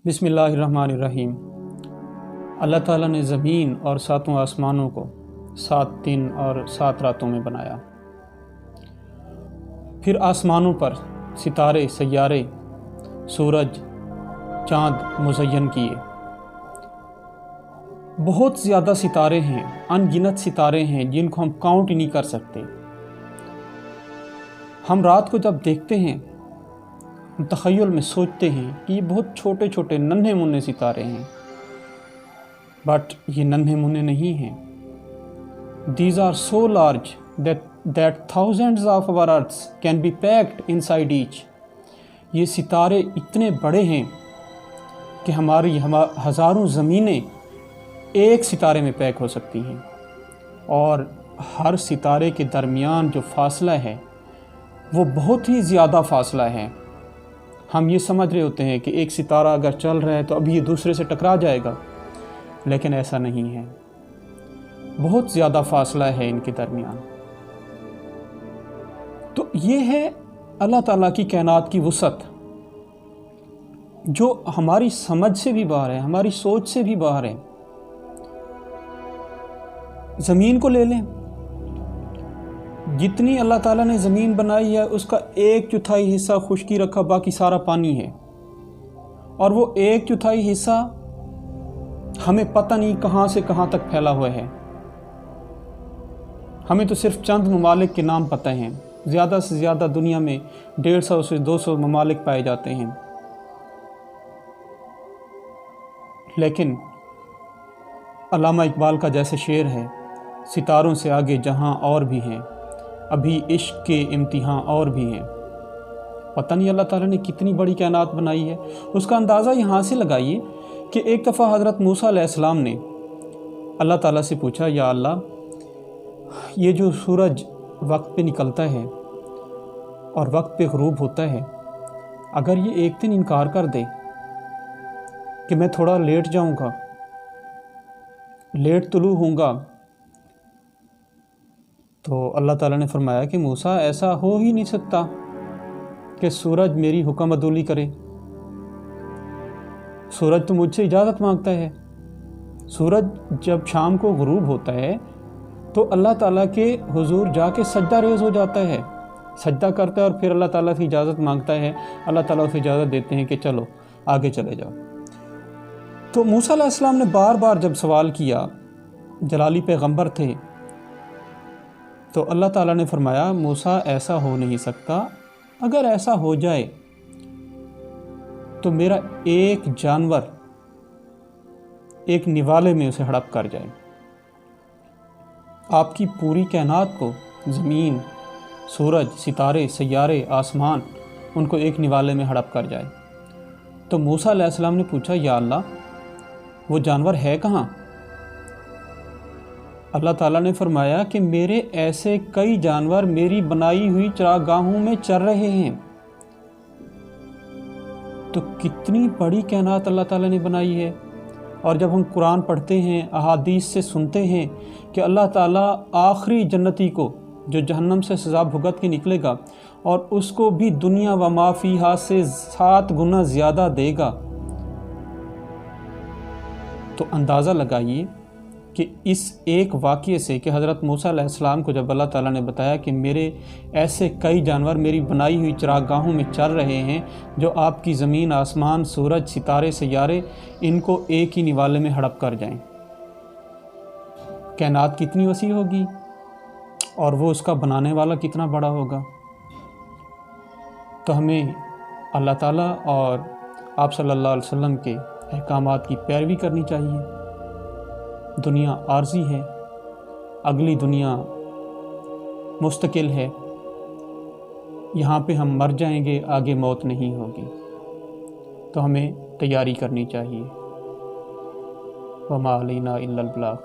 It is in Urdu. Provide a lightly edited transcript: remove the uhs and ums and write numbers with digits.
بسم اللہ الرحمن الرحیم۔ اللہ تعالیٰ نے زمین اور ساتوں آسمانوں کو 7 دن اور 7 راتوں میں بنایا، پھر آسمانوں پر ستارے، سیارے، سورج، چاند مزین کیے۔ بہت زیادہ ستارے ہیں، ان گنت ستارے ہیں جن کو ہم کاؤنٹ ہی نہیں کر سکتے۔ ہم رات کو جب دیکھتے ہیں، ہم تخیل میں سوچتے ہیں کہ یہ بہت چھوٹے چھوٹے ننھے منھے ستارے ہیں، بٹ یہ ننھے منھے نہیں ہیں۔ These are so large that thousands of our earths can be packed inside each۔ یہ ستارے اتنے بڑے ہیں کہ ہماری ہزاروں زمینیں ایک ستارے میں پیک ہو سکتی ہیں، اور ہر ستارے کے درمیان جو فاصلہ ہے وہ بہت ہی زیادہ فاصلہ ہے۔ ہم یہ سمجھ رہے ہوتے ہیں کہ ایک ستارہ اگر چل رہا ہے تو ابھی یہ دوسرے سے ٹکرا جائے گا، لیکن ایسا نہیں ہے، بہت زیادہ فاصلہ ہے ان کے درمیان۔ تو یہ ہے اللہ تعالیٰ کی کائنات کی وسعت، جو ہماری سمجھ سے بھی باہر ہے، ہماری سوچ سے بھی باہر ہے۔ زمین کو لے لیں، جتنی اللہ تعالیٰ نے زمین بنائی ہے اس کا 1/4 حصہ خشکی رکھا، باقی سارا پانی ہے، اور وہ 1/4 حصہ ہمیں پتہ نہیں کہاں سے کہاں تک پھیلا ہوا ہے۔ ہمیں تو صرف چند ممالک کے نام پتہ ہیں، زیادہ سے زیادہ دنیا میں 150 سے 200 ممالک پائے جاتے ہیں، لیکن علامہ اقبال کا جیسے شعر ہے، ستاروں سے آگے جہاں اور بھی ہیں، ابھی عشق کے امتحان اور بھی ہیں۔ پتہ نہیں اللہ تعالیٰ نے کتنی بڑی کائنات بنائی ہے۔ اس کا اندازہ یہاں سے لگائیے کہ ایک دفعہ حضرت موسیٰ علیہ السلام نے اللہ تعالیٰ سے پوچھا، یا اللہ، یہ جو سورج وقت پہ نکلتا ہے اور وقت پہ غروب ہوتا ہے، اگر یہ ایک دن انکار کر دے کہ میں تھوڑا لیٹ جاؤں گا، لیٹ طلوع ہوں گا، تو اللہ تعالیٰ نے فرمایا کہ موسیٰ، ایسا ہو ہی نہیں سکتا کہ سورج میری حکم عدولی کرے۔ سورج تو مجھ سے اجازت مانگتا ہے۔ سورج جب شام کو غروب ہوتا ہے تو اللہ تعالیٰ کے حضور جا کے سجدہ ریز ہو جاتا ہے، سجدہ کرتا ہے، اور پھر اللہ تعالیٰ سے اجازت مانگتا ہے۔ اللہ تعالیٰ اسے اجازت دیتے ہیں کہ چلو آگے چلے جاؤ۔ تو موسیٰ علیہ السلام نے بار بار جب سوال کیا، جلالی پیغمبر تھے، تو اللہ تعالیٰ نے فرمایا، موسیٰ، ایسا ہو نہیں سکتا۔ اگر ایسا ہو جائے تو میرا ایک جانور ایک نوالے میں اسے ہڑپ کر جائے، آپ کی پوری کائنات کو، زمین، سورج، ستارے، سیارے، آسمان، ان کو ایک نوالے میں ہڑپ کر جائے۔ تو موسیٰ علیہ السلام نے پوچھا، یا اللہ، وہ جانور ہے کہاں؟ اللہ تعالیٰ نے فرمایا کہ میرے ایسے کئی جانور میری بنائی ہوئی چراگاہوں میں چر رہے ہیں۔ تو کتنی بڑی کائنات اللہ تعالیٰ نے بنائی ہے۔ اور جب ہم قرآن پڑھتے ہیں، احادیث سے سنتے ہیں کہ اللہ تعالیٰ آخری جنتی کو، جو جہنم سے سزا بھگت کے نکلے گا، اور اس کو بھی دنیا و ما فیہا سے 7 گنا زیادہ دے گا، تو اندازہ لگائیے کہ اس ایک واقعے سے، کہ حضرت موسیٰ علیہ السلام کو جب اللہ تعالیٰ نے بتایا کہ میرے ایسے کئی جانور میری بنائی ہوئی چراگاہوں میں چر رہے ہیں، جو آپ کی زمین، آسمان، سورج، ستارے، سیارے، ان کو ایک ہی نوالے میں ہڑپ کر جائیں، کائنات کتنی وسیع ہوگی، اور وہ اس کا بنانے والا کتنا بڑا ہوگا۔ تو ہمیں اللہ تعالیٰ اور آپ صلی اللہ علیہ وسلم کے احکامات کی پیروی کرنی چاہیے۔ دنیا عارضی ہے، اگلی دنیا مستقل ہے، یہاں پہ ہم مر جائیں گے، آگے موت نہیں ہوگی، تو ہمیں تیاری کرنی چاہیے۔ وما علینا الا البلاغ۔